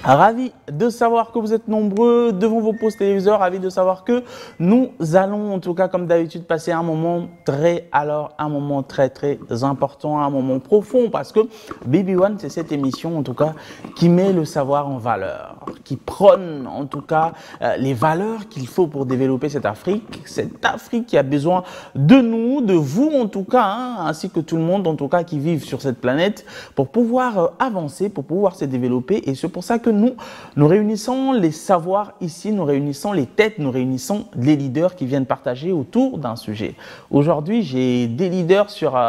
Ravi de savoir que vous êtes nombreux devant vos postes téléviseurs, ravi de savoir que nous allons, en tout cas comme d'habitude, passer un moment très important, un moment profond, parce que BB1, c'est cette émission, en tout cas, qui met le savoir en valeur, qui prône, en tout cas, les valeurs qu'il faut pour développer cette Afrique qui a besoin de nous, de vous, en tout cas, hein, ainsi que tout le monde, en tout cas, qui vivent sur cette planète, pour pouvoir avancer, pour pouvoir se développer, et c'est pour ça que nous réunissons les savoirs ici, nous réunissons les têtes, nous réunissons les leaders qui viennent partager autour d'un sujet. Aujourd'hui, j'ai des leaders sur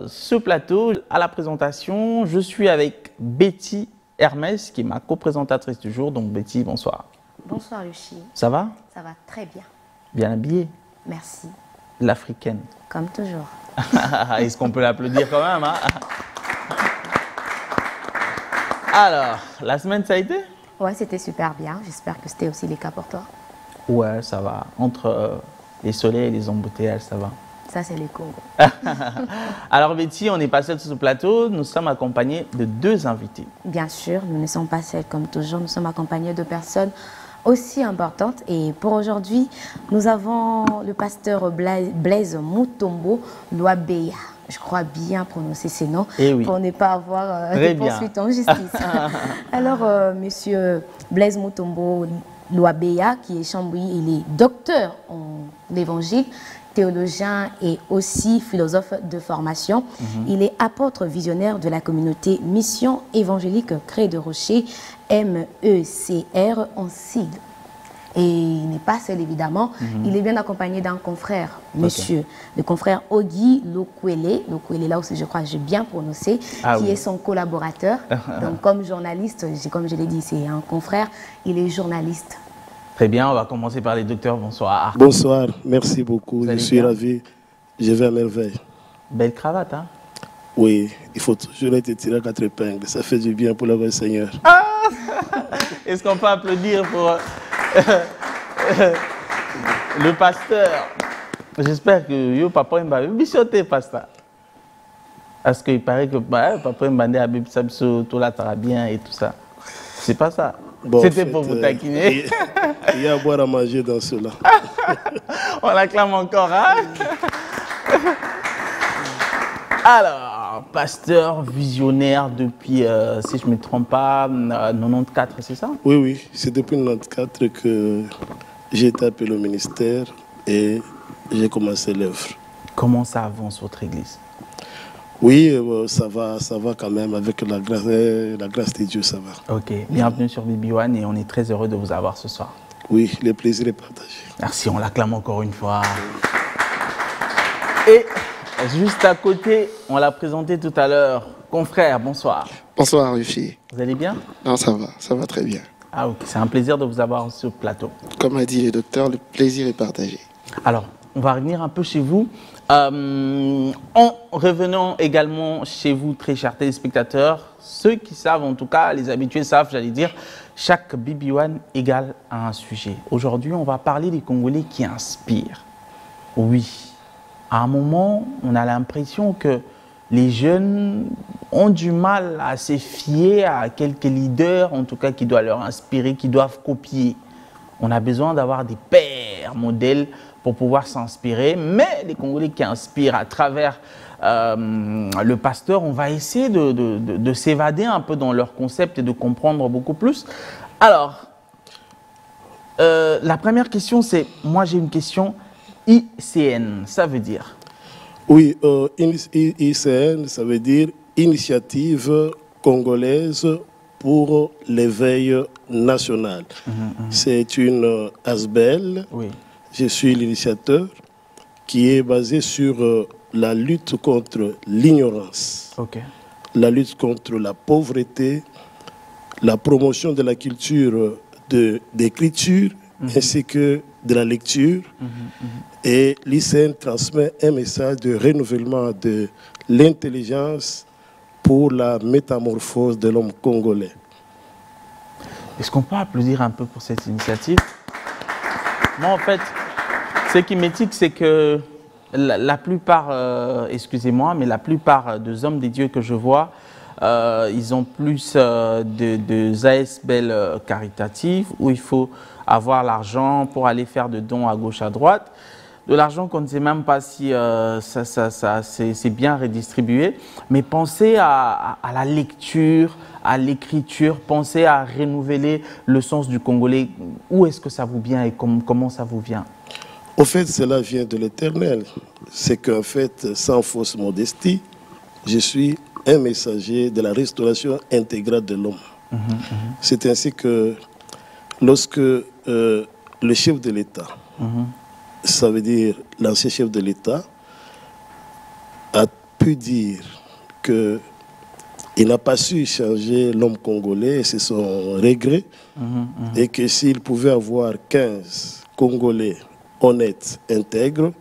ce plateau. À la présentation, je suis avec Betty Hermès, qui est ma co-présentatrice du jour. Donc Betty, bonsoir. Bonsoir Lucie. Ça va? Ça va très bien. Bien habillée? Merci. L'africaine. Comme toujours. Est-ce qu'on peut l'applaudir quand même, hein? Alors, la semaine, ça a été? Ouais, c'était super bien. J'espère que c'était aussi le cas pour toi. Ouais, ça va. Entre les soleils et les embouteillages, ça va. Ça, c'est les Congo. Alors, Betty, on n'est pas seul sur ce plateau. Nous sommes accompagnés de deux invités. Bien sûr, nous ne sommes pas seuls comme toujours. Nous sommes accompagnés de personnes aussi importantes. Et pour aujourd'hui, nous avons le pasteur Blaise Mutombo Luabeya. Je crois bien prononcer ces noms pour ne pas avoir des poursuites en justice. Alors, monsieur Blaise Mutombo Luabeya, qui est Chambouis, il est docteur en évangile, théologien et aussi philosophe de formation. Il est apôtre visionnaire de la communauté Mission évangélique Cré de Rocher, MECR en sigle. Et il n'est pas seul, évidemment. Il est bien accompagné d'un confrère, monsieur, le confrère Ogi Lokwele. Lokwele, là aussi, je crois que j'ai bien prononcé, qui est son collaborateur. Donc, comme journaliste, comme je l'ai dit, c'est un confrère, il est journaliste. Très bien, on va commencer par les docteurs. Bonsoir. Bonsoir, merci beaucoup. Je suis ravi. Je vais à merveille. Belle cravate, hein? Oui, il faut toujours être tiré à quatre épingles. Ça fait du bien pour le Seigneur. Est-ce qu'on peut applaudir pour le pasteur? J'espère que yo papa m'a bichoté pasteur. Parce qu'il paraît que papa m'a dit à Bibsabso tout là ça bien et tout ça. C'est pas ça. Bon, c'était pour vous taquiner. Il y a à boire à manger dans cela. On l'acclame encore, hein? Alors, pasteur visionnaire depuis, si je ne me trompe pas, 94, c'est ça? Oui, oui. C'est depuis 94 que j'ai été appelé au ministère et j'ai commencé l'œuvre. Comment ça avance votre église? Oui, ça va quand même. Avec la grâce de Dieu, ça va. Ok. Bienvenue sur BB1 et on est très heureux de vous avoir ce soir. Oui, le plaisir est partagé. Merci, on l'acclame encore une fois. Et juste à côté, on l'a présenté tout à l'heure. Confrère, bonsoir. Bonsoir, Rufi. Vous allez bien? Non, ça va très bien. Ah ok, c'est un plaisir de vous avoir sur le plateau. Comme a dit le docteur, le plaisir est partagé. Alors, on va revenir un peu chez vous. En revenant également chez vous, très chers téléspectateurs, ceux qui savent, en tout cas, les habitués savent, j'allais dire, chaque BB1 égale à un sujet. Aujourd'hui, on va parler des Congolais qui inspirent. Oui, à un moment, on a l'impression que les jeunes ont du mal à se fier à quelques leaders, en tout cas, qui doivent leur inspirer, qui doivent copier. On a besoin d'avoir des pères modèles pour pouvoir s'inspirer, mais les Congolais qui inspirent à travers le pasteur, on va essayer de s'évader un peu dans leur concept et de comprendre beaucoup plus. Alors, la première question, c'est, moi j'ai une question, ICN, ça veut dire? Oui, ICN, ça veut dire Initiative Congolaise pour l'éveil national. C'est une ASBEL. Oui. Je suis l'initiateur qui est basé sur la lutte contre l'ignorance, la lutte contre la pauvreté, la promotion de la culture d'écriture ainsi que de la lecture. Et l'ICN transmet un message de renouvellement de l'intelligence pour la métamorphose de l'homme congolais. Est-ce qu'on peut applaudir un peu pour cette initiative? Moi, en fait, ce qui m'étique, c'est que la plupart, excusez-moi, mais la plupart des hommes des dieux que je vois ils ont plus de ASBL caritatives où il faut avoir l'argent pour aller faire de dons à gauche, à droite. De l'argent qu'on ne sait même pas si c'est bien redistribué. Mais pensez à la lecture, à l'écriture, pensez à renouveler le sens du congolais. Où est-ce que ça vous vient et comment ça vous vient? Au fait, cela vient de l'Éternel. C'est qu'en fait, sans fausse modestie, je suis un messager de la restauration intégrale de l'homme. C'est ainsi que lorsque le chef de l'État, ça veut dire l'ancien chef de l'État, a pu dire qu'il n'a pas su changer l'homme congolais, c'est son regret, et que s'il pouvait avoir 15 Congolais honnêtes, intègres,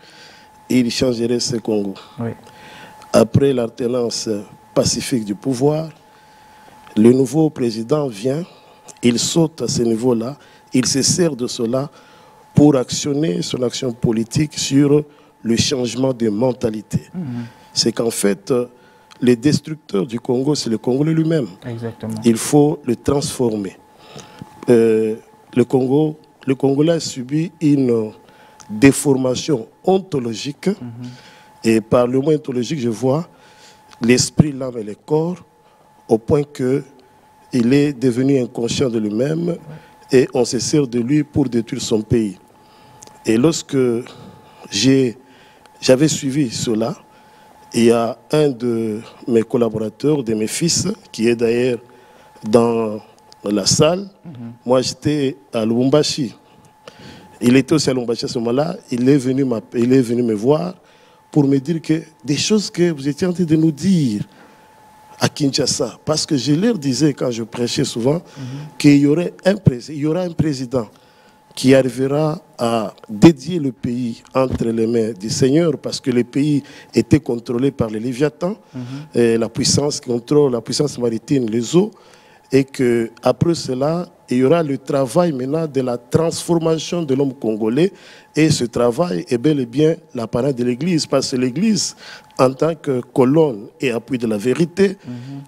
il changerait ce Congo. Oui. Après l'alternance pacifique du pouvoir, le nouveau président vient, il saute à ce niveau-là, il se sert de cela pour actionner son action politique sur le changement de mentalité. C'est qu'en fait, les destructeurs du Congo, c'est le Congolais lui-même. Exactement. Il faut le transformer. Le Congolais a subi une déformation ontologique. Et par le mot ontologique, je vois l'esprit, l'âme et le corps, au point qu'il est devenu inconscient de lui-même et on se sert de lui pour détruire son pays. Et lorsque j'avais suivi cela, il y a un de mes collaborateurs, de mes fils, qui est d'ailleurs dans la salle. Moi, j'étais à Lubumbashi. Il était aussi à Lubumbashi à ce moment-là. Il est venu me voir pour me dire que des choses que vous étiez en train de nous dire à Kinshasa. Parce que je leur disais, quand je prêchais souvent, qu'il y aura un président qui arrivera à dédier le pays entre les mains du Seigneur, parce que le pays était contrôlé par les Léviathans, et la puissance qui contrôle la puissance maritime, les eaux, et qu'après cela, il y aura le travail maintenant de la transformation de l'homme congolais, et ce travail est bel et bien l'appareil de l'Église, parce que l'Église, en tant que colonne et appui de la vérité,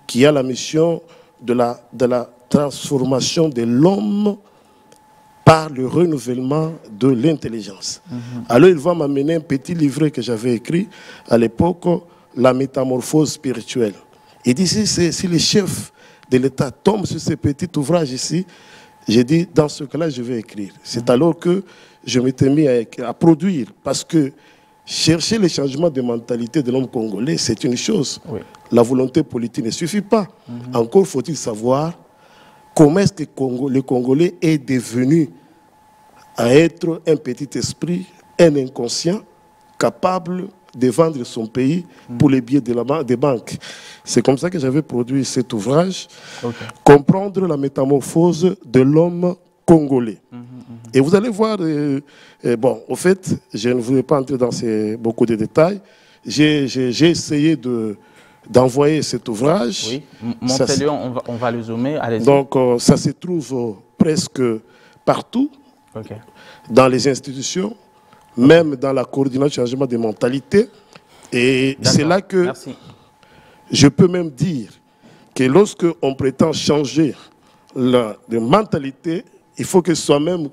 qui a la mission de la transformation de l'homme par le renouvellement de l'intelligence. Alors il va m'amener un petit livret que j'avais écrit à l'époque, La métamorphose spirituelle. Il dit, si les chefs de l'État tombent sur ce petit ouvrage ici, j'ai dit, dans ce cas-là, je vais écrire. C'est alors que je m'étais mis à produire, parce que chercher le changement de mentalité de l'homme congolais, c'est une chose. Oui. La volonté politique ne suffit pas. Encore faut-il savoir comment est-ce que le Congolais est devenu à être un petit esprit, un inconscient, capable de vendre son pays pour les billets des banques. C'est comme ça que j'avais produit cet ouvrage, Comprendre la métamorphose de l'homme congolais. Et vous allez voir, bon, au fait, je ne voulais pas entrer dans beaucoup de détails. J'ai essayé d'envoyer cet ouvrage. Oui, montrez-le, on va le zoomer. Donc, ça se trouve presque partout, dans les institutions, même dans la coordination du changement des mentalités. Et c'est là que je peux même dire que lorsque on prétend changer la mentalité, il faut que soi-même,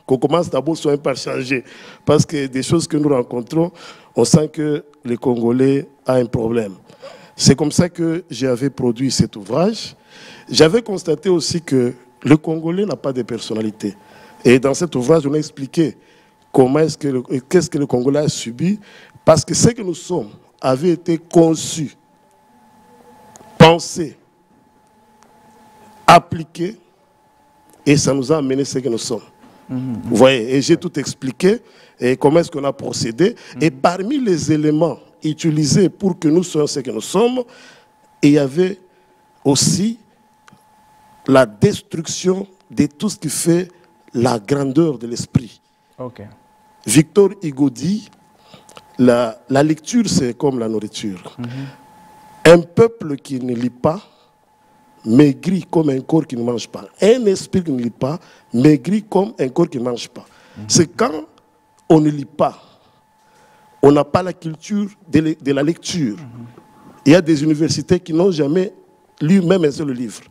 qu'on commence d'abord soi-même par changer. Parce que des choses que nous rencontrons, on sent que les Congolais ont un problème. C'est comme ça que j'avais produit cet ouvrage. J'avais constaté aussi que le Congolais n'a pas de personnalité. Et dans cet ouvrage, on a expliqué qu'est-ce que le Congolais a subi, parce que ce que nous sommes avait été conçu, pensé, appliqué, et ça nous a amené ce que nous sommes. Vous voyez, et j'ai tout expliqué, et comment est-ce qu'on a procédé. Et parmi les éléments utilisés pour que nous soyons ce que nous sommes, il y avait aussi la destruction de tout ce qui fait la grandeur de l'esprit. Victor Hugo dit, la lecture c'est comme la nourriture. Un peuple qui ne lit pas maigrit comme un corps qui ne mange pas. Un esprit qui ne lit pas maigrit comme un corps qui ne mange pas. C'est quand on ne lit pas, on n'a pas la culture de la lecture. Il y a des universités qui n'ont jamais lui-même un seul livre.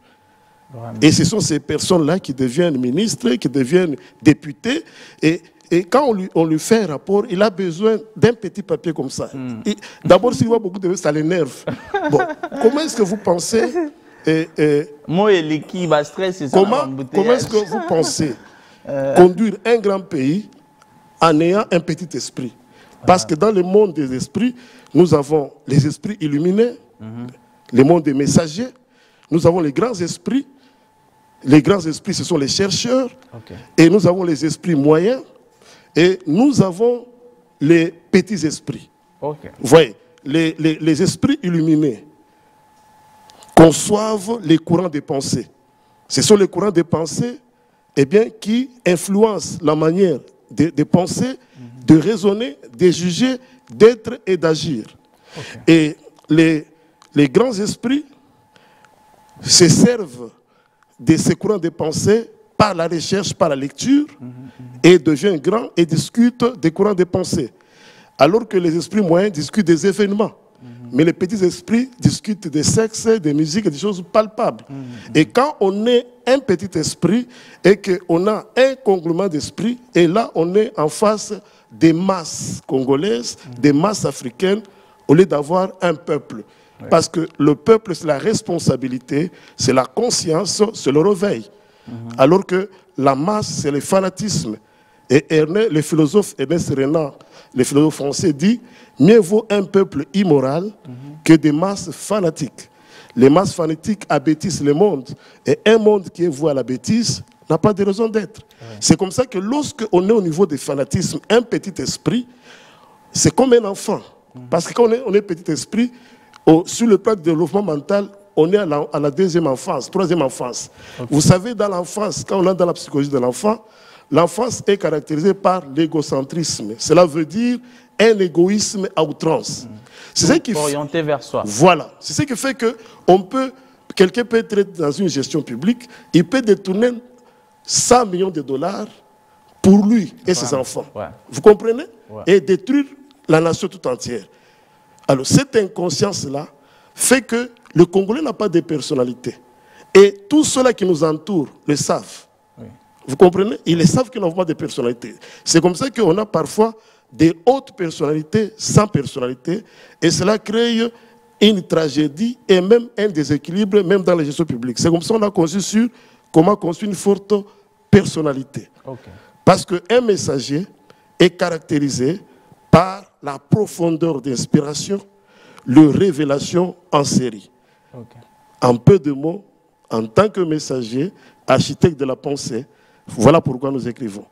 Vraiment. Et ce sont ces personnes-là qui deviennent ministres, qui deviennent députés. Et quand on lui fait un rapport, il a besoin d'un petit papier comme ça. D'abord, s'il voit beaucoup de ça l'énerve. Bon, comment est-ce que vous pensez moi et l'équipe à stress, c'est ça. Comment est-ce que vous pensez conduire un grand pays en ayant un petit esprit? Parce que dans le monde des esprits, nous avons les esprits illuminés, le monde des messagers, nous avons les grands esprits. Les grands esprits, ce sont les chercheurs. Et nous avons les esprits moyens. Et nous avons les petits esprits. Vous voyez, les esprits illuminés conçoivent les courants des pensées. Ce sont les courants des pensées qui influencent la manière de penser, de raisonner, de juger, d'être et d'agir. Et les grands esprits se servent de ces courants de pensée par la recherche, par la lecture, et deviennent grands et discutent des courants de pensée. Alors que les esprits moyens discutent des événements. Mais les petits esprits discutent des sexes, des musiques, des choses palpables. Et quand on est un petit esprit et qu'on a un conglomérat d'esprit, et là on est en face des masses congolaises, des masses africaines, au lieu d'avoir un peuple. Parce que le peuple, c'est la responsabilité, c'est la conscience, c'est le réveil. Alors que la masse, c'est le fanatisme. Et le philosophe Ernest Renan, le philosophe français, dit « Mieux vaut un peuple immoral que des masses fanatiques. » Les masses fanatiques abêtissent le monde. Et un monde qui est voué à la bêtise n'a pas de raison d'être. C'est comme ça que lorsqu'on est au niveau du fanatisme, un petit esprit, c'est comme un enfant. Parce que quand on est petit esprit, sur le plan du développement mental, on est à la deuxième enfance, troisième enfance. Vous savez, dans l'enfance, quand on est dans la psychologie de l'enfant, l'enfance est caractérisée par l'égocentrisme. Cela veut dire un égoïsme à outrance. C'est ce qui orienté vers soi. Voilà. C'est ce qui fait que quelqu'un peut être dans une gestion publique, il peut détourner 100 millions de dollars pour lui et ses enfants. Vous comprenez? Et détruire la nation tout entière. Alors, cette inconscience-là fait que le Congolais n'a pas de personnalité. Et tous ceux-là qui nous entourent le savent. Vous comprenez? Ils savent qu'ils n'ont pas de personnalité. C'est comme ça qu'on a parfois des hautes personnalités sans personnalité. Et cela crée une tragédie et même un déséquilibre, même dans la gestion publique. C'est comme ça qu'on a conçu sur comment construire une forte personnalité. Parce qu'un messager est caractérisé par la profondeur d'inspiration, le révélation en série. En peu de mots, en tant que messager, architecte de la pensée, voilà pourquoi nous écrivons.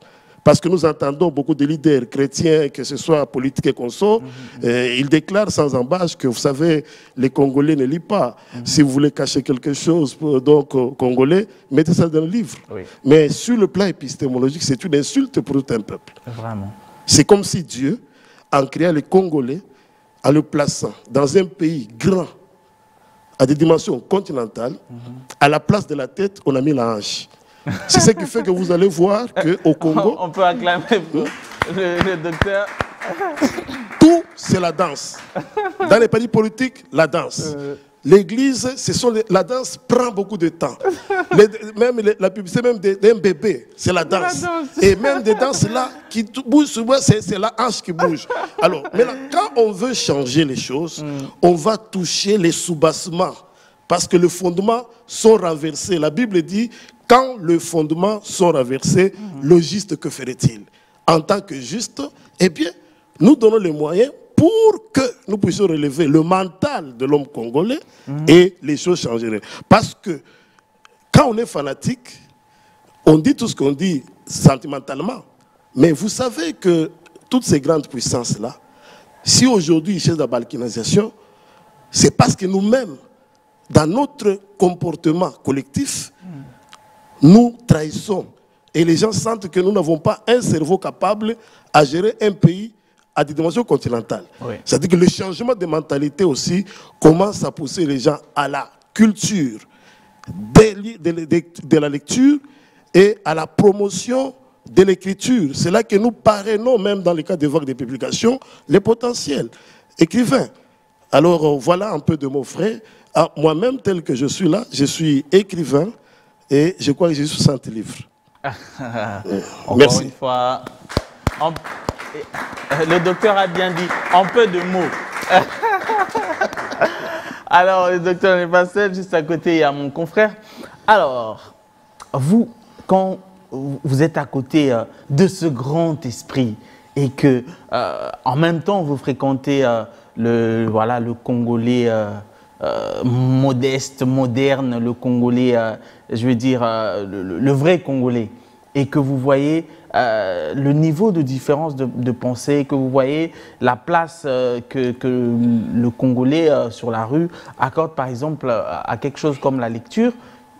Parce que nous entendons beaucoup de leaders chrétiens, que ce soit politique et conso, ils déclarent sans embâche que, vous savez, les Congolais ne lisent pas. Si vous voulez cacher quelque chose, donc, Congolais, mettez ça dans le livre. Mais sur le plan épistémologique, c'est une insulte pour tout un peuple. Vraiment. C'est comme si Dieu, en créant les Congolais, en le plaçant dans un pays grand, à des dimensions continentales, à la place de la tête, on a mis la hanche. C'est ce qui fait que vous allez voir qu'au Congo... On peut acclamer le docteur. Tout, c'est la danse. Dans les pays politiques, la danse. L'église, la danse prend beaucoup de temps. Même la publicité même d'un bébé, c'est la danse. Et même des danses là qui bougent souvent, c'est la hanche qui bouge. Alors, maintenant, quand on veut changer les choses, on va toucher les sous-bassements. Parce que les fondements sont renversés. La Bible dit, quand les fondements sont renversés, le juste, que ferait-il? En tant que juste, eh bien, nous donnons les moyens pour que nous puissions relever le mental de l'homme congolais et les choses changeraient. Parce que quand on est fanatique, on dit tout ce qu'on dit sentimentalement. Mais vous savez que toutes ces grandes puissances-là, si aujourd'hui ils cherchent la balkanisation, c'est parce que nous-mêmes, dans notre comportement collectif, nous trahissons. Et les gens sentent que nous n'avons pas un cerveau capable à gérer un pays à des dimensions continentales. C'est-à-dire que le changement de mentalité aussi commence à pousser les gens à la culture de la lecture et à la promotion de l'écriture. C'est là que nous parrainons, même dans le cas des vagues de publications, les potentiels écrivains. Alors voilà un peu de mots frais moi-même, tel que je suis là, je suis écrivain et je crois que j'ai 60 livres. Encore une fois, le docteur a bien dit en peu de mots. Alors, le docteur n'est pas seul, juste à côté, il y a mon confrère. Alors, vous, quand vous êtes à côté de ce grand esprit et que, en même temps, vous fréquentez le Congolais modeste, moderne, le Congolais, je veux dire, le vrai Congolais, et que vous voyez le niveau de différence de pensée, que vous voyez la place que le Congolais sur la rue accorde par exemple à quelque chose comme la lecture,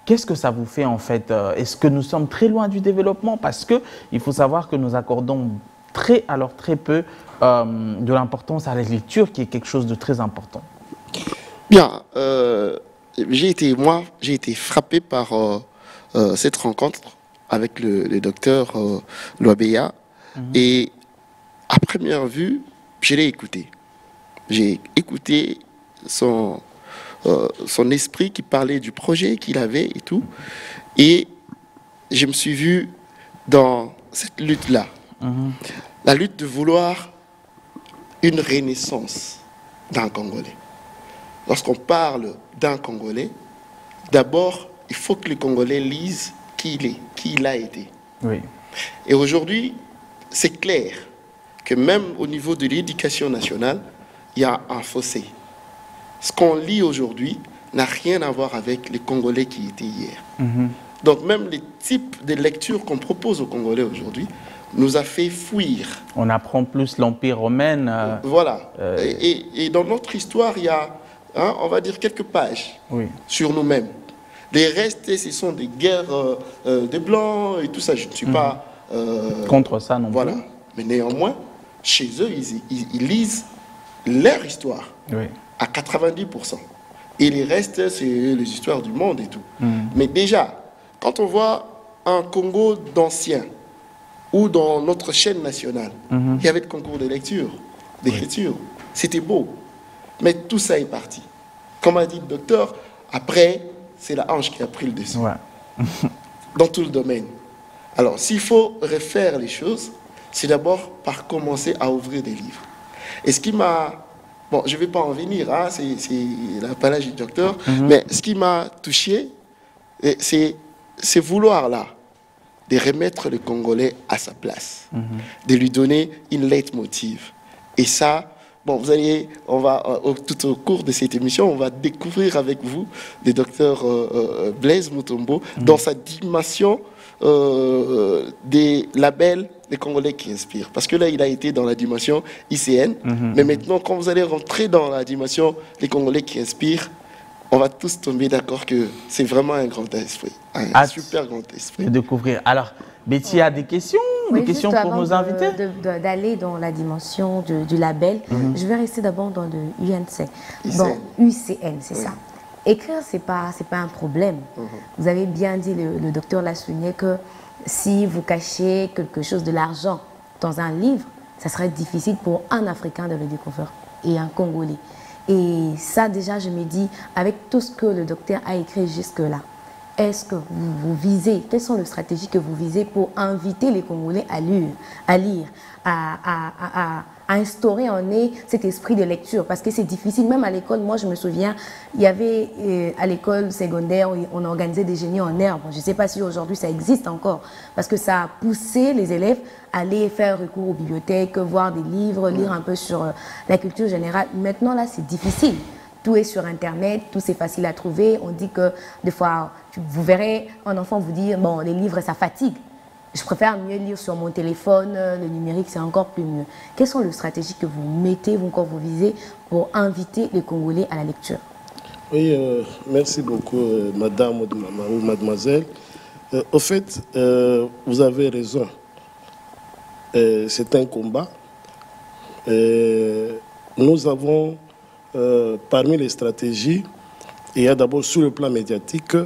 qu'est-ce que ça vous fait en fait? Est-ce que nous sommes très loin du développement? Parce qu'il faut savoir que nous accordons très peu de l'importance à la lecture, qui est quelque chose de très important. Bien, j'ai été frappé par cette rencontre avec le docteur Loabeya. Et à première vue, je l'ai écouté. J'ai écouté son esprit qui parlait du projet qu'il avait et tout. Et je me suis vu dans cette lutte-là. La lutte de vouloir une renaissance d'un Congolais. Lorsqu'on parle d'un Congolais, d'abord, il faut que le Congolais lise qui il est, qui il a été. Oui. Et aujourd'hui, c'est clair que même au niveau de l'éducation nationale, il y a un fossé. Ce qu'on lit aujourd'hui n'a rien à voir avec les Congolais qui étaient hier. Donc même les types de lectures qu'on propose aux Congolais aujourd'hui nous a fait fuir. On apprend plus l'Empire romain. Voilà. Et dans notre histoire, il y a, on va dire, quelques pages sur nous-mêmes. Les restes, ce sont des guerres des Blancs et tout ça. Je ne suis pas... contre ça non voilà. plus. Mais néanmoins, chez eux, ils lisent leur histoire à 90%. Et les restes, c'est les histoires du monde et tout. Mais déjà, quand on voit un Congo d'anciens, ou dans notre chaîne nationale, il y avait le concours de lecture, d'écriture. C'était beau. Mais tout ça est parti. Comme a dit le docteur, après, c'est la hanche qui a pris le dessus. Dans tout le domaine. Alors, s'il faut refaire les choses, c'est d'abord par commencer à ouvrir des livres. Et ce qui m'a... Bon, je ne vais pas en venir, c'est la palage du docteur, mais ce qui m'a touché, c'est vouloir là, de remettre le Congolais à sa place, de lui donner une leitmotiv. Et ça, bon, vous allez, tout au cours de cette émission, on va découvrir avec vous le docteur Blaise Mutombo dans sa dimension des labels des Congolais qui inspirent. Parce que là, il a été dans la dimension ICN, mais maintenant, quand vous allez rentrer dans la dimension des Congolais qui inspirent, on va tous tomber d'accord que c'est vraiment un grand esprit, un super grand esprit. De découvrir. Alors, Betty a des questions, des questions pour nos invités d'aller dans la dimension du label, je vais rester d'abord dans le UNC. Bon, UCN, c'est ça. Écrire, c'est pas un problème. Vous avez bien dit, le docteur l'a souligné, que si vous cachez quelque chose de l'argent dans un livre, ça serait difficile pour un Africain de le découvrir et un Congolais. Et ça, déjà, je me dis, avec tout ce que le docteur a écrit jusque-là, est-ce que vous visez, quelles sont les stratégies que vous visez pour inviter les Congolais à lire, à instaurer en eux cet esprit de lecture? Parce que c'est difficile, même à l'école. Moi, je me souviens, il y avait à l'école secondaire, on organisait des génies en herbe. Je ne sais pas si aujourd'hui ça existe encore, parce que ça a poussé les élèves à aller faire recours aux bibliothèques, voir des livres, lire un peu sur la culture générale. Maintenant, là, c'est difficile. Tout est sur Internet, tout c'est facile à trouver. On dit que des fois, vous verrez un enfant vous dire, bon, les livres, ça fatigue. Je préfère mieux lire sur mon téléphone, le numérique, c'est encore plus mieux. Quelles sont les stratégies que vous mettez, quand vous visez, pour inviter les Congolais à la lecture? Oui, merci beaucoup, madame ou mademoiselle. Au fait, vous avez raison. C'est un combat. Nous avons, parmi les stratégies, il y a d'abord sur le plan médiatique,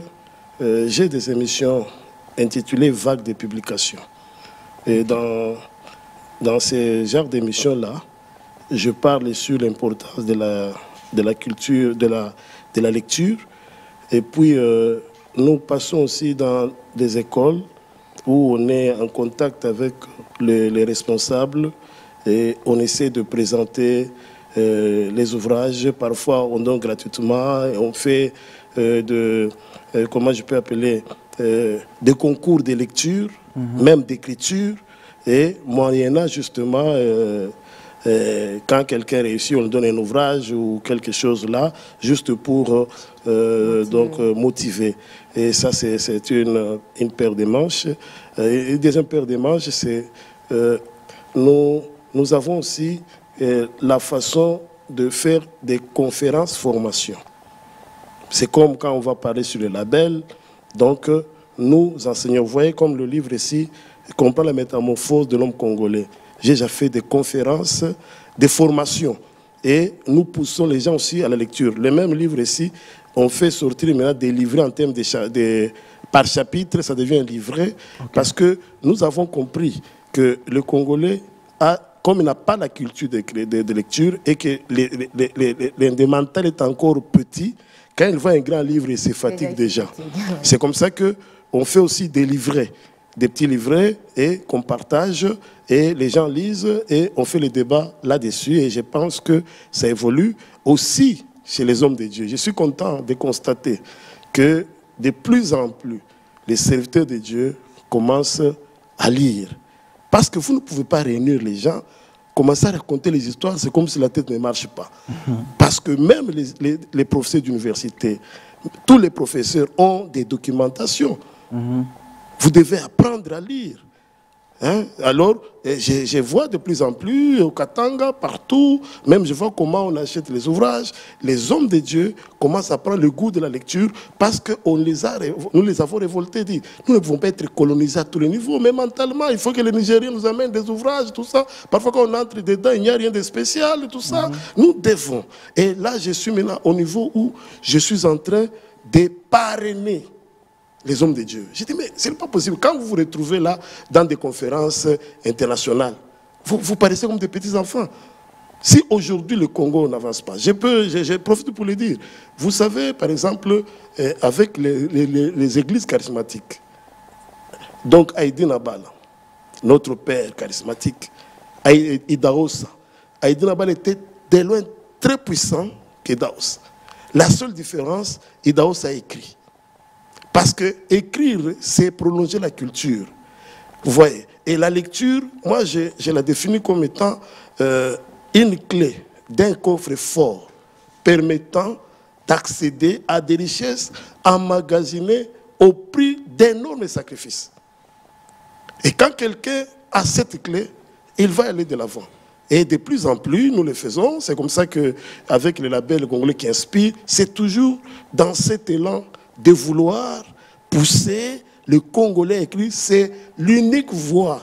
j'ai des émissions intitulées Vagues de publications. Et dans ces genres d'émissions-là, je parle sur l'importance de de la culture, de la lecture. Et puis, nous passons aussi dans des écoles où on est en contact avec les responsables et on essaie de présenter les ouvrages. Parfois, on donne gratuitement et on fait comment je peux appeler, des concours de lecture, même d'écriture. Et moyennant justement, quand quelqu'un réussit, on lui donne un ouvrage ou quelque chose là, juste pour donc motiver. Et ça, c'est une paire de manches. Et une deuxième paire de manches, c'est nous avons aussi la façon de faire des conférences formation. C'est comme quand on va parler sur le label. Donc, nous enseignons. Vous voyez comme le livre ici comprend la métamorphose de l'homme congolais. J'ai déjà fait des conférences, des formations. Et nous poussons les gens aussi à la lecture. Le même livre ici, on fait sortir maintenant des livrets en termes par chapitre, ça devient un livret. Okay. Parce que nous avons compris que le Congolais comme il n'a pas la culture de lecture et que le mental est encore petit, quand il voit un grand livre, il se fatigue déjà. C'est comme ça qu'on fait aussi des livrets, des petits livrets et qu'on partage et les gens lisent et on fait le débat là-dessus. Et je pense que ça évolue aussi chez les hommes de Dieu. Je suis content de constater que de plus en plus, les serviteurs de Dieu commencent à lire. Parce que vous ne pouvez pas réunir les gens, commencer à raconter les histoires, c'est comme si la tête ne marche pas. Parce que même les professeurs d'université, tous les professeurs ont des documentations. Vous devez apprendre à lire. Hein? Alors, je vois de plus en plus au Katanga, partout, même je vois comment on achète les ouvrages. Les hommes de Dieu commencent à prendre le goût de la lecture parce que nous les avons révoltés. Dit, nous ne pouvons pas être colonisés à tous les niveaux, mais mentalement, il faut que les Nigériens nous amènent des ouvrages, tout ça. Parfois, quand on entre dedans, il n'y a rien de spécial, tout ça. Nous devons. Et là, je suis maintenant au niveau où je suis en train de parrainer les hommes de Dieu. J'ai dit, mais ce n'est pas possible. Quand vous vous retrouvez là, dans des conférences internationales, vous paraissez comme des petits-enfants. Si aujourd'hui le Congo n'avance pas, je profite pour le dire. Vous savez, par exemple, avec les églises charismatiques, donc Haïdi Nabala, notre père charismatique, Idaosa. Haïdi Nabala était de loin très puissant qu'Idaosa. La seule différence, Idaosa a écrit. Parce que écrire, c'est prolonger la culture. Vous voyez. Et la lecture, moi, je la définis comme étant une clé d'un coffre fort permettant d'accéder à des richesses emmagasinées au prix d'énormes sacrifices. Et quand quelqu'un a cette clé, il va aller de l'avant. Et de plus en plus, nous le faisons. C'est comme ça qu'avec le label congolais qui inspire, c'est toujours dans cet élan de vouloir pousser le Congolais écrit, c'est l'unique voie.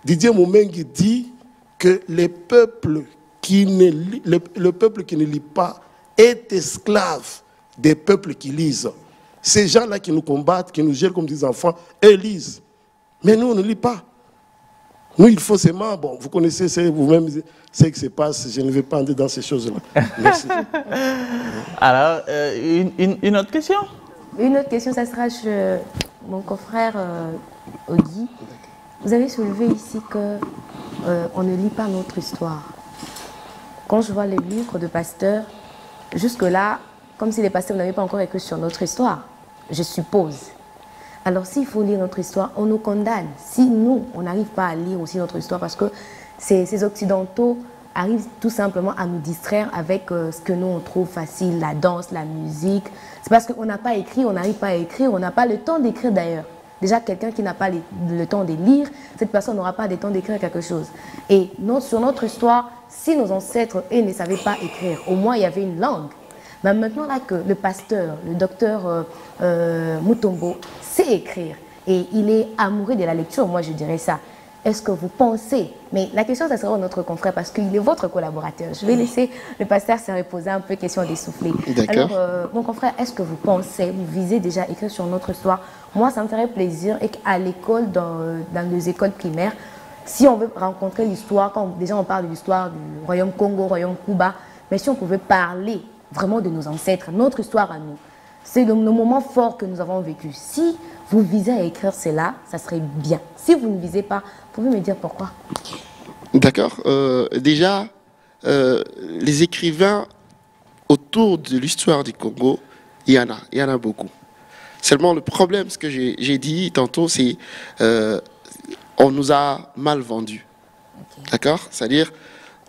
Didier Moumengi dit que le peuple qui ne lit pas est esclave des peuples qui lisent. Ces gens-là qui nous combattent, qui nous gèrent comme des enfants, eux lisent. Mais nous, on ne lit pas. Nous, il faut seulement, bon, vous connaissez vous-même ce qui se passe, je ne vais pas entrer dans ces choses-là. Merci. Alors, une autre question? Une autre question, ça sera chez mon confrère Ogi. Vous avez soulevé ici qu'on ne lit pas notre histoire. Quand je vois les livres de pasteurs, jusque-là, comme si les pasteurs n'avaient pas encore écrit sur notre histoire, je suppose. Alors s'il faut lire notre histoire, on nous condamne. Si nous, on n'arrive pas à lire aussi notre histoire, parce que ces Occidentaux arrivent tout simplement à nous distraire avec ce que nous on trouve facile, la danse, la musique. C'est parce qu'on n'a pas écrit, on n'arrive pas à écrire, on n'a pas le temps d'écrire d'ailleurs. Déjà, quelqu'un qui n'a pas le temps de lire, cette personne n'aura pas le temps d'écrire quelque chose. Et sur notre histoire, si nos ancêtres, eux, ne savaient pas écrire, au moins il y avait une langue. Mais maintenant là que le pasteur, le docteur Mutombo, sait écrire et il est amoureux de la lecture, moi je dirais ça. Est-ce que vous pensez, mais la question ça sera notre confrère parce qu'il est votre collaborateur. Je vais laisser le pasteur se reposer un peu, question d'essouffler. Alors mon confrère, est-ce que vous pensez, vous visez déjà écrire sur notre histoire? Moi ça me ferait plaisir et qu'à l'école, dans les écoles primaires, si on veut rencontrer l'histoire, quand déjà on parle de l'histoire du royaume Congo, royaume Cuba, mais si on pouvait parler vraiment de nos ancêtres, notre histoire à nous. C'est nos moments forts que nous avons vécus. Si vous visez à écrire cela, ça serait bien. Si vous ne visez pas, vous pouvez me dire pourquoi? D'accord. Déjà, les écrivains autour de l'histoire du Congo, il y en a beaucoup. Seulement le problème, ce que j'ai dit tantôt, c'est on nous a mal vendus. Okay. D'accord? C'est-à-dire,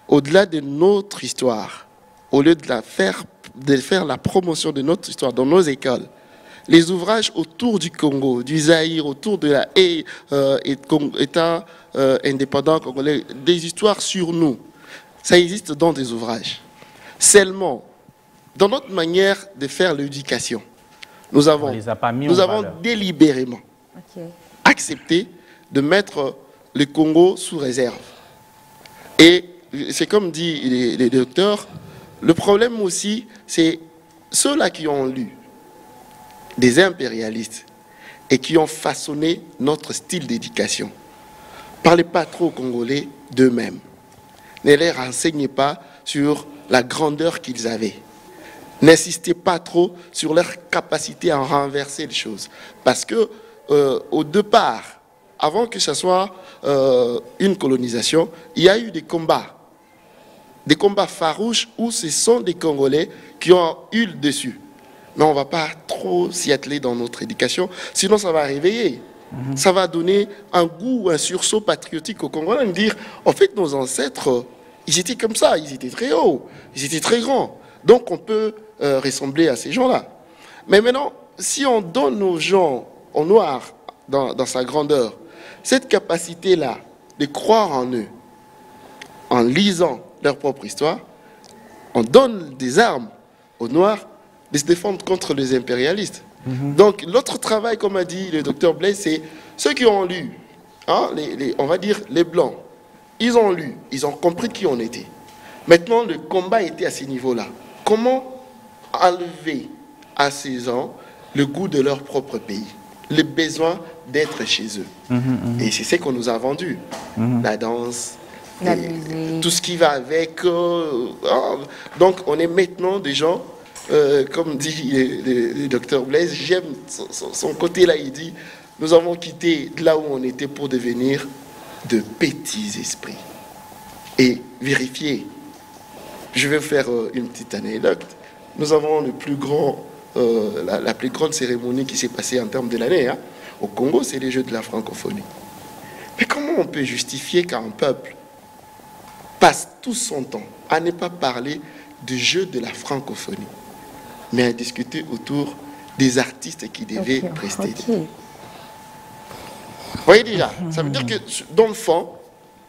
au-delà de notre histoire, au lieu de faire la promotion de notre histoire dans nos écoles, les ouvrages autour du Congo, du Zaïre, autour de l'État indépendant congolais, des histoires sur nous, ça existe dans des ouvrages. Seulement, dans notre manière de faire l'éducation, nous avons délibérément accepté de mettre le Congo sous réserve. Et c'est comme dit les docteurs, le problème aussi, c'est ceux-là qui ont lu des impérialistes et qui ont façonné notre style d'éducation. Parlez pas trop aux Congolais d'eux-mêmes. Ne les renseignez pas sur la grandeur qu'ils avaient. N'insistez pas trop sur leur capacité à renverser les choses. Parce que, au départ, avant que ce soit une colonisation, il y a eu des combats farouches où ce sont des Congolais qui ont eu le dessus. Mais on ne va pas trop s'y atteler dans notre éducation, sinon ça va réveiller. Ça va donner un goût, un sursaut patriotique aux Congolais, me dire, en fait, nos ancêtres, ils étaient comme ça, ils étaient très hauts, ils étaient très grands. Donc on peut ressembler à ces gens-là. Mais maintenant, si on donne aux gens en noir, dans sa grandeur, cette capacité-là de croire en eux, en lisant leur propre histoire, on donne des armes aux noirs de se défendre contre les impérialistes. Donc l'autre travail, comme a dit le docteur Blaise, c'est ceux qui ont lu, hein, on va dire les blancs, ils ont lu, ils ont compris qui on était. Maintenant, le combat était à ce niveau-là. Comment enlever à ces gens le goût de leur propre pays, le besoin d'être chez eux. Et c'est ce qu'on nous a vendu. La danse, la musique, tout ce qui va avec. Donc on est maintenant des gens, comme dit le docteur Blaise, j'aime son côté-là, il dit, nous avons quitté là où on était pour devenir de petits esprits. Et vérifier. Je vais faire une petite anecdote. Nous avons le plus grand, la plus grande cérémonie qui s'est passée en termes de l'année. Hein. Au Congo, c'est les Jeux de la francophonie. Mais comment on peut justifier qu'un peuple passe tout son temps à ne pas parler du jeu de la francophonie, mais à discuter autour des artistes qui devaient prester? Vous voyez déjà, ça veut dire que dans le fond,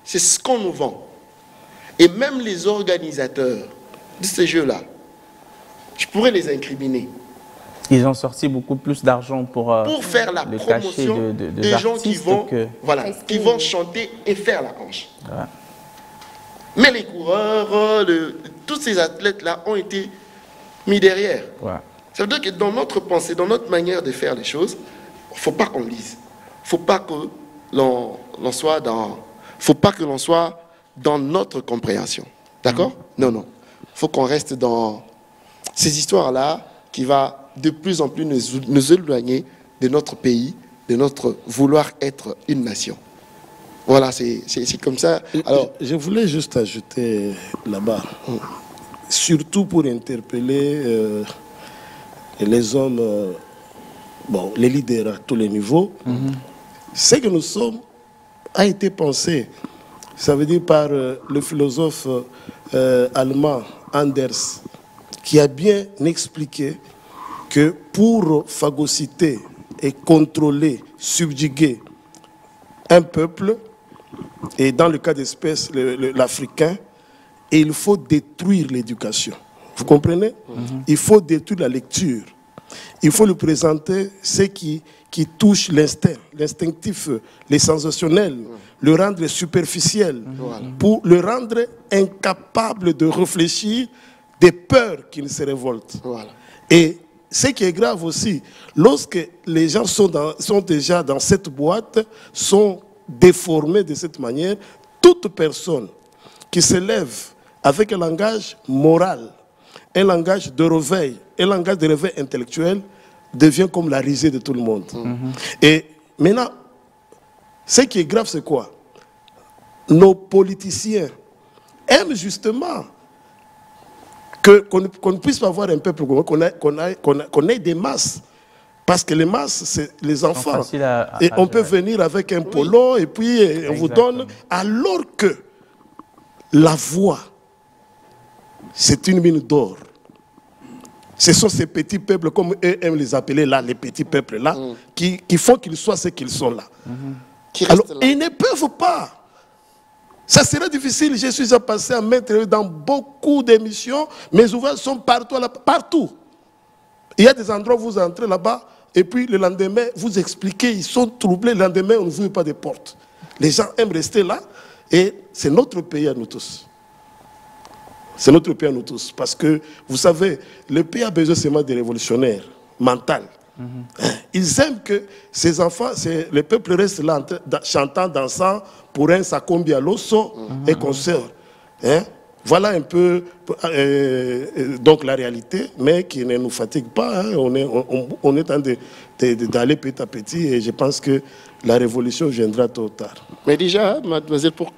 c'est ce qu'on nous vend. Et même les organisateurs de ces jeux-là, je pourrais les incriminer. Ils ont sorti beaucoup plus d'argent pour faire la promotion des gens qui vont, qui vont chanter et faire la hanche. Ouais. Mais les coureurs, tous ces athlètes-là ont été mis derrière. Ouais. Ça veut dire que dans notre pensée, dans notre manière de faire les choses, il ne faut pas qu'on lise. Il ne faut pas que l'on soit dans notre compréhension. D'accord? Non, non. Il faut qu'on reste dans ces histoires-là qui vont de plus en plus nous éloigner de notre pays, de notre vouloir être une nation. Voilà, c'est comme ça. Alors, je voulais juste ajouter là-bas, surtout pour interpeller les hommes, bon, les leaders à tous les niveaux, ce que nous sommes a été pensé, ça veut dire par le philosophe allemand Anders, qui a bien expliqué que pour phagocyter et contrôler, subjuguer un peuple, et dans le cas d'espèce l'Africain, il faut détruire l'éducation. Vous comprenez? Il faut détruire la lecture. Il faut lui présenter ce qui touche l'instinct, l'instinctif, les sensationnels, le rendre superficiel, pour le rendre incapable de réfléchir des peurs qui se révoltent. Et ce qui est grave aussi, lorsque les gens sont déjà dans cette boîte, sont déformés de cette manière, toute personne qui se lève avec un langage moral, un langage de réveil, un langage de réveil intellectuel devient comme la risée de tout le monde. Et maintenant, ce qui est grave, c'est quoi? Nos politiciens aiment justement qu'on ne puisse pas avoir un peuple, qu'on ait des masses. Parce que les masses, c'est les enfants. Et on peut venir avec un polo et puis on vous donne. Alors que la voix, c'est une mine d'or. Ce sont ces petits peuples, comme eux aiment les appeler là, les petits peuples là, qui font qu'ils soient ce qu'ils sont là. Alors, ils ne peuvent pas. Ça serait difficile. Je suis passé à mettre dans beaucoup d'émissions. Mes ouvrages sont partout, partout. Il y a des endroits où vous entrez là-bas, et puis le lendemain, vous expliquez, ils sont troublés. Le lendemain, on ne ouvre pas de portes. Les gens aiment rester là, et c'est notre pays à nous tous. C'est notre pays à nous tous. Parce que, vous savez, le pays a besoin seulement de révolutionnaires mentaux. Ils aiment que ces enfants, le peuple reste là chantant, dansant pour un Sakombi à l'osso et consoeurs. Voilà un peu donc la réalité, mais qui ne nous fatigue pas. On est en train d'aller petit à petit et je pense que la révolution viendra tôt ou tard. Mais déjà, mademoiselle, pour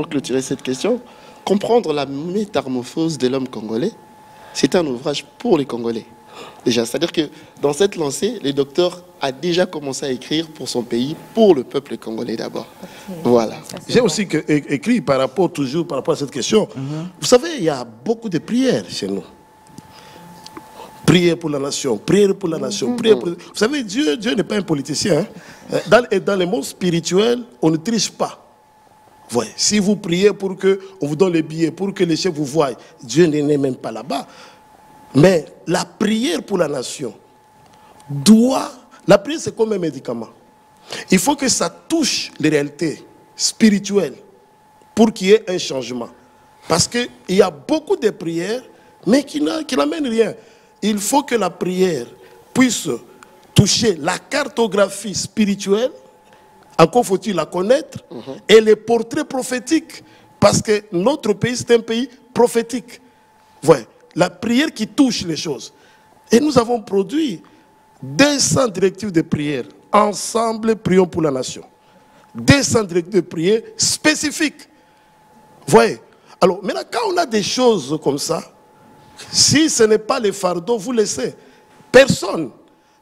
clôturer cette question, comprendre la métamorphose de l'homme congolais, c'est un ouvrage pour les Congolais. Déjà, c'est-à-dire que dans cette lancée, le docteur a déjà commencé à écrire pour son pays, pour le peuple congolais d'abord. Voilà. J'ai aussi écrit toujours par rapport à cette question. Vous savez, il y a beaucoup de prières chez nous. Prière pour la nation, prière pour la nation, prière pour... Vous savez, Dieu n'est pas un politicien. Dans le monde spirituel, on ne triche pas. Ouais. Si vous priez pour qu'on vous donne les billets, pour que les chefs vous voient, Dieu n'est même pas là-bas. Mais la prière pour la nation la prière c'est comme un médicament. Il faut que ça touche les réalités spirituelles pour qu'il y ait un changement. Parce qu'il y a beaucoup de prières, mais qui n'amènent rien. Il faut que la prière puisse toucher la cartographie spirituelle, encore faut-il la connaître, et les portraits prophétiques. Parce que notre pays, c'est un pays prophétique. Ouais. La prière qui touche les choses. Et nous avons produit 200 directives de prière. Ensemble, prions pour la nation. 200 directives de prière spécifiques. Vous voyez? Alors, maintenant, quand on a des choses comme ça, si ce n'est pas les fardeaux, vous laissez. Personne.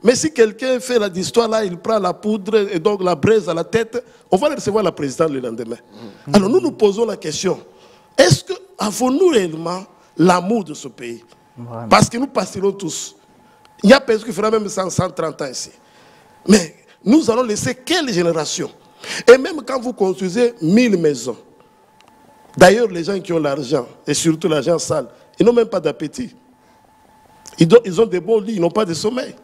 Mais si quelqu'un fait l'histoire là, il prend la poudre et donc la braise à la tête, on va recevoir la présidente le lendemain. Alors, nous nous posons la question. Est-ce que avons-nous réellement l'amour de ce pays? Vraiment. Parce que nous passerons tous. Il y a personne qui fera même 130 ans ici. Mais nous allons laisser quelle génération? Et même quand vous construisez 1000 maisons, d'ailleurs les gens qui ont l'argent, et surtout l'argent sale, ils n'ont même pas d'appétit. Ils ont des bons lits, ils n'ont pas de sommeil.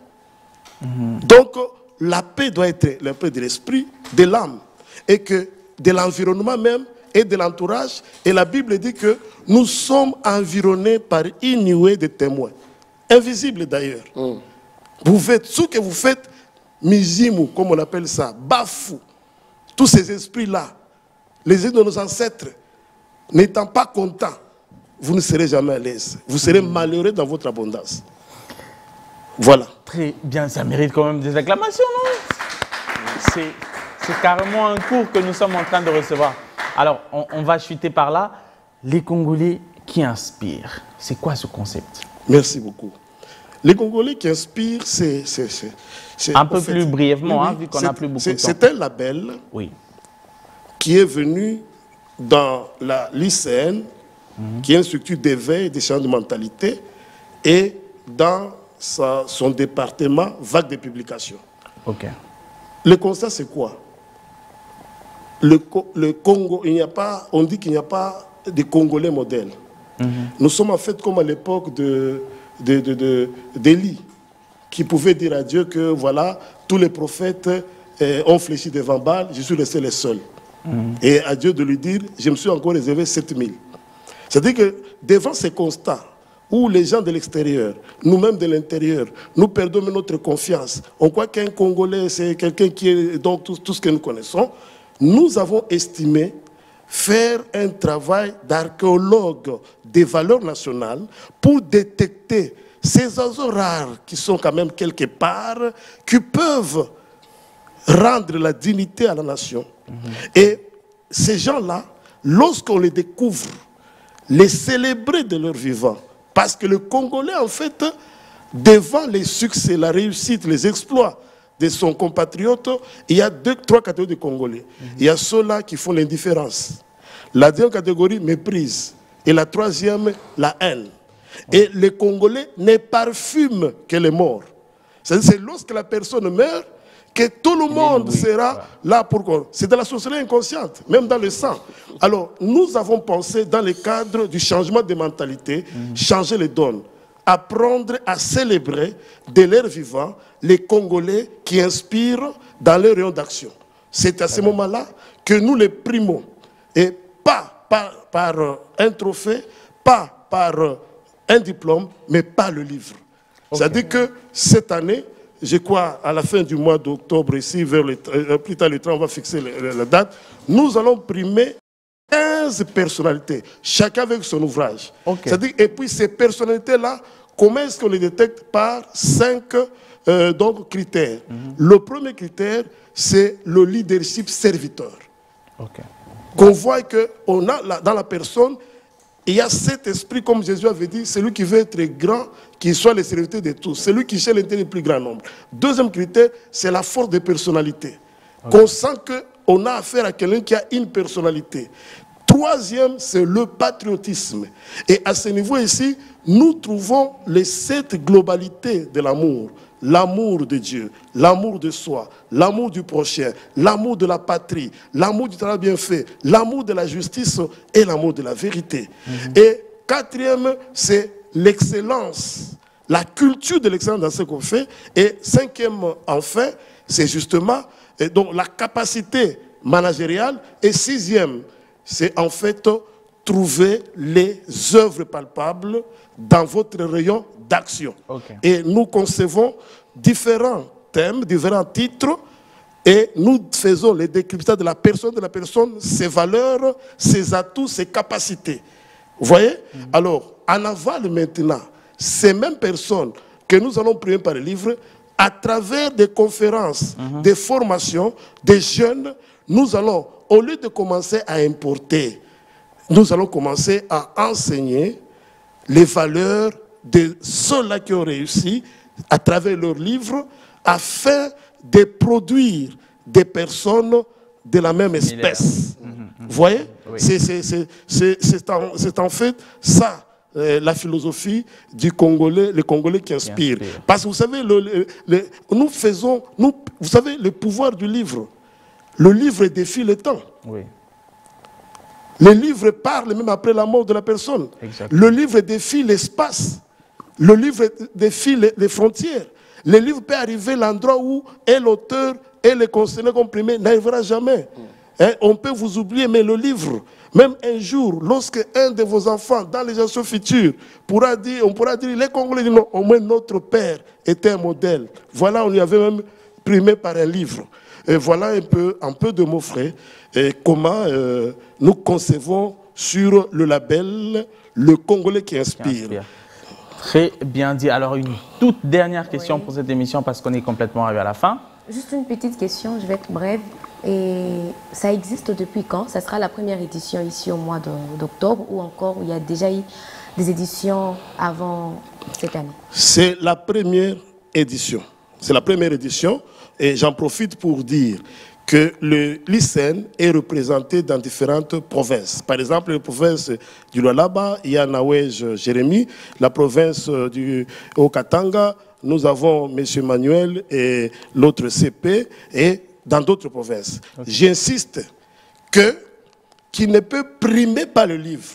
Donc la paix doit être la paix de l'esprit, de l'âme, et que de l'environnement même, et de l'entourage. Et la Bible dit que nous sommes environnés par une nuée de témoins. Invisibles d'ailleurs. Vous faites ce que vous faites, mizimu, comme on appelle ça, bafou. Tous ces esprits-là, les esprits de nos ancêtres, n'étant pas contents, vous ne serez jamais à l'aise. Vous serez malheureux dans votre abondance. Voilà. Très bien, ça mérite quand même des acclamations, non? C'est carrément un cours que nous sommes en train de recevoir. Alors, on va chuter par là. Les Congolais qui inspirent. C'est quoi ce concept? Merci beaucoup. Les Congolais qui inspirent, c'est un peu plus brièvement, hein, vu qu'on n'a plus beaucoup de temps. C'est un label qui est venu dans l'ICN, qui est une structure d'éveil et d'échange de mentalité, et dans son département vague de publication. Ok. Le constat, c'est quoi? Le Congo, on dit qu'il n'y a pas de Congolais modèles. Nous sommes en fait comme à l'époque d'Élie, qui pouvait dire à Dieu que voilà, tous les prophètes ont fléchi devant Baal, je suis resté le seul. Et à Dieu de lui dire, je me suis encore réservé 7000. C'est-à-dire que devant ces constats, où les gens de l'extérieur, nous-mêmes de l'intérieur, nous perdons notre confiance, on croit qu'un Congolais, c'est quelqu'un qui est donc tout ce que nous connaissons, nous avons estimé faire un travail d'archéologue des valeurs nationales pour détecter ces oiseaux rares qui sont quand même quelque part, qui peuvent rendre la dignité à la nation. Et ces gens-là, lorsqu'on les découvre, les célébrer de leur vivant. Parce que le Congolais, en fait, devant les succès, la réussite, les exploits de son compatriote, il y a trois catégories de Congolais. Il y a ceux-là qui font l'indifférence. La deuxième catégorie, méprise. Et la troisième, la haine. Et les Congolais ne parfument que les morts. C'est lorsque la personne meurt que tout le monde sera là pour... C'est de la sorcellerie inconsciente, même dans le sang. Alors, nous avons pensé dans le cadre du changement de mentalité, changer les donnes, apprendre à célébrer de l'air vivant les Congolais qui inspirent dans leur rayon d'action. C'est à ce moment-là que nous les primons. Et pas par un trophée, pas par un diplôme, mais par le livre. C'est-à-dire que cette année, je crois, à la fin du mois d'octobre, ici, vers plus tard le 30, on va fixer la date, nous allons primer 15 personnalités, chacun avec son ouvrage. C'est-à-dire, et puis ces personnalités-là, comment est-ce qu'on les détecte? Par 5 critères. Le premier critère, c'est le leadership serviteur. Qu'on voit qu'on a dans la personne, il y a cet esprit, comme Jésus avait dit, celui qui veut être grand, qui soit le serviteur de tous, celui qui cherche l'intérêt du plus grand nombre. Deuxième critère, c'est la force de personnalité. Qu'on sent qu'on a affaire à quelqu'un qui a une personnalité. Troisième, c'est le patriotisme. Et à ce niveau ici, nous trouvons les 7 globalités de l'amour. L'amour de Dieu, l'amour de soi, l'amour du prochain, l'amour de la patrie, l'amour du travail bien fait, l'amour de la justice et l'amour de la vérité. Et quatrième, c'est l'excellence, la culture de l'excellence dans ce qu'on fait. Et cinquième, enfin, c'est justement donc, la capacité managériale. Et sixième, c'est en fait trouver les œuvres palpables dans votre rayon d'action. Et nous concevons différents thèmes, différents titres, et nous faisons les décryptages de la personne, ses valeurs, ses atouts, ses capacités. Vous voyez? Alors, en aval maintenant, ces mêmes personnes que nous allons primer par le livre, à travers des conférences, des formations, des jeunes, nous allons, au lieu de commencer à importer, nous allons commencer à enseigner les valeurs de ceux-là qui ont réussi à travers leurs livres afin de produire des personnes de la même espèce. Vous voyez? C'est en fait ça, la philosophie du Congolais, les Congolais qui inspirent. Parce que vous savez, vous savez, le pouvoir du livre, le livre défie le temps. Le livre parle même après la mort de la personne. Le livre défie l'espace. Le livre défie les frontières. Le livre peut arriver à l'endroit où l'auteur et le concerné comprimé n'arrivera jamais. On peut vous oublier, mais le livre, même un jour, lorsque un de vos enfants, dans les générations futures, on pourra dire, les Congolais disent non, au moins notre père était un modèle. Voilà, on lui avait même primé par un livre. Et voilà un peu de mots frais, comment nous concevons sur le label Le Congolais qui inspire. Très bien dit. Alors, une toute dernière question pour cette émission, parce qu'on est complètement arrivé à la fin. Juste une petite question, je vais être brève. Et ça existe depuis quand? Ça sera la première édition ici au mois d'octobre, ou encore il y a déjà eu des éditions avant cette année? C'est la première édition. C'est la première édition. Et j'en profite pour dire que l'ICN est représenté dans différentes provinces. Par exemple, la province du Lualaba, il y a Nawej Jérémy. La province du Haut-Katanga, nous avons M. Manuel et l'autre CP, et dans d'autres provinces. J'insiste qu'il ne peut primer par le livre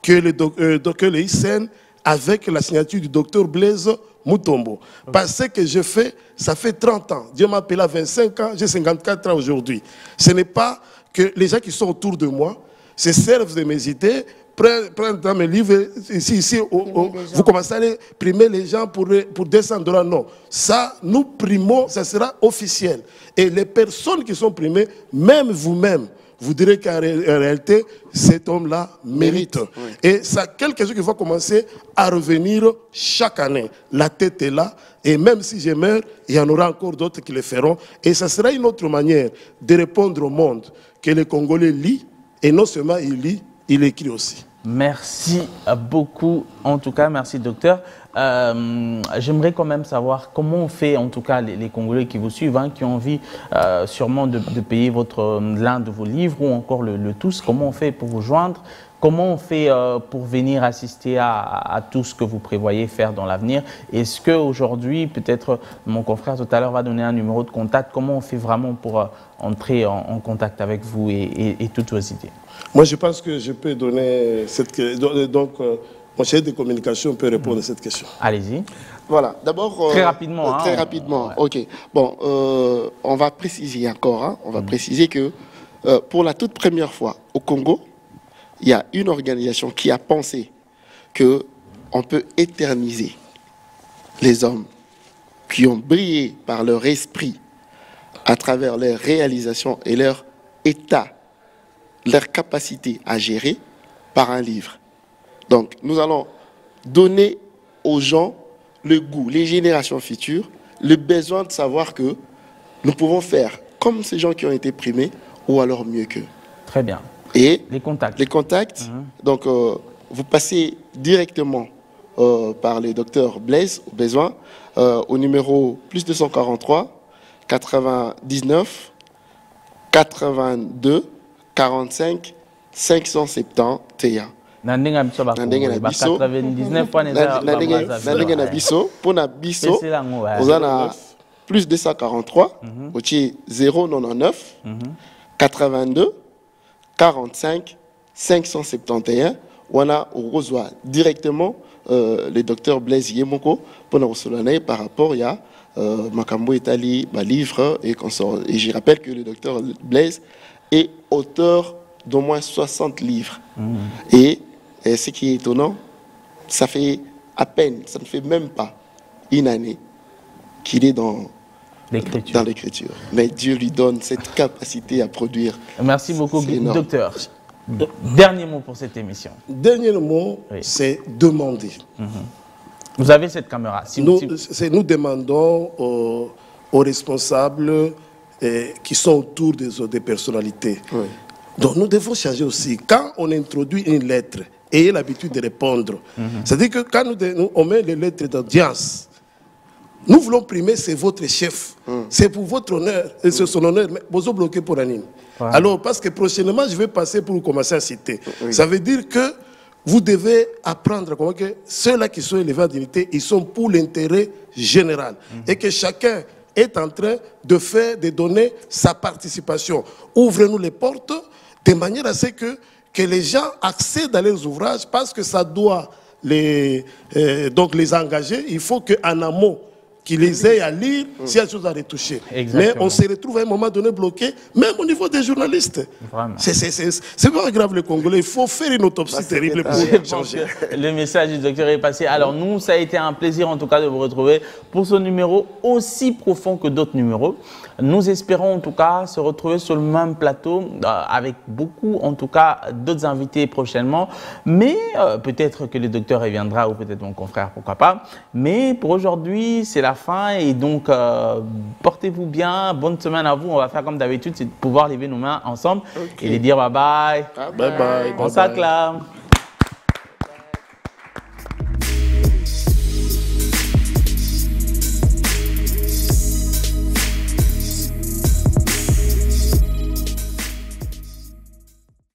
que le ICN avec la signature du docteur Blaise Moutombo. Parce que je fais, ça fait 30 ans. Dieu m'a appelé à 25 ans, j'ai 54 ans aujourd'hui. Ce n'est pas que les gens qui sont autour de moi se servent de mes idées, prennent dans mes livres, ici vous commencez à aller primer les gens pour $200. Non. Ça, nous primons, ça sera officiel. Et les personnes qui sont primées, même vous-même, vous direz qu'en réalité, cet homme-là mérite. Oui. Et ça, quelque chose qui va commencer à revenir chaque année. La tête est là, et même si je meurs, il y en aura encore d'autres qui le feront. Et ça sera une autre manière de répondre au monde que les Congolais lisent, et non seulement il lit, il écrit aussi. Merci beaucoup, en tout cas, merci docteur. J'aimerais quand même savoir comment on fait, en tout cas les Congolais qui vous suivent, hein, qui ont envie sûrement de payer l'un de vos livres ou encore le tous, comment on fait pour vous joindre, comment on fait pour venir assister à tout ce que vous prévoyez faire dans l'avenir. Est-ce qu'aujourd'hui, peut-être mon confrère tout à l'heure va donner un numéro de contact, comment on fait vraiment pour entrer en contact avec vous et toutes vos idées? Moi, je pense que je peux donner cette... Donc, mon chef de communication peut répondre à cette question. Allez-y. Voilà, d'abord... très rapidement. Très rapidement, ouais. Ok. Bon, on va préciser encore, hein, on va préciser que pour la toute première fois au Congo, il y a une organisation qui a pensé qu'on peut éterniser les hommes qui ont brillé par leur esprit à travers leurs réalisations et leur état, leur capacité à gérer par un livre. Donc, nous allons donner aux gens le goût, les générations futures, le besoin de savoir que nous pouvons faire comme ces gens qui ont été primés ou alors mieux qu'eux. Très bien. Et les contacts. Les contacts, donc vous passez directement par le docteur Blaise au besoin au numéro +243 99 82 45 571. Nandenga biso ba 99 points na biso pona biso ozana +243 ochi 099 82 45 571 wana reçoit directement le docteur Blaise Yemoko pour nous recevoir par rapport à Makambo Etali, livre et consort. Et je rappelle que le docteur Blaise est auteur d'au moins 60 livres. Et ce qui est étonnant, ça fait à peine, ça ne fait même pas une année qu'il est dans l'écriture. Mais Dieu lui donne cette capacité à produire. Merci beaucoup, docteur. Dernier mot pour cette émission. Dernier mot, oui. C'est demander. Vous avez cette caméra. Nous demandons aux responsables qui sont autour des personnalités. Oui. Donc nous devons changer aussi. Quand on introduit une lettre, ayez l'habitude de répondre. C'est-à-dire que quand on met les lettres d'audience, nous voulons primer, c'est votre chef. C'est pour votre honneur, et c'est son honneur, mais vous bloquez pour Anime. Ouais. Alors, parce que prochainement, je vais passer pour commencer à citer. Oui. Ça veut dire que vous devez apprendre comment que ceux-là qui sont élevés en dignité, ils sont pour l'intérêt général. Et que chacun est en train de donner sa participation. Ouvrez-nous les portes de manière à ce que les gens accèdent à leurs ouvrages parce que ça doit donc les engager. Il faut qu'en amont, qu'ils les aient à lire s'il y a des choses à retoucher. Exactement. Mais on se retrouve à un moment donné bloqué, même au niveau des journalistes. C'est pas grave les Congolais, il faut faire une autopsie terrible pour changer. Le message du docteur est passé. Alors nous, ça a été un plaisir en tout cas de vous retrouver pour ce numéro aussi profond que d'autres numéros. Nous espérons en tout cas se retrouver sur le même plateau avec beaucoup en tout cas d'autres invités prochainement. Mais peut-être que le docteur reviendra ou peut-être mon confrère, pourquoi pas. Mais pour aujourd'hui, c'est la fin et donc portez-vous bien, bonne semaine à vous. On va faire comme d'habitude, c'est de pouvoir lever nos mains ensemble et les dire bye bye. Bye bye. On s'acclame.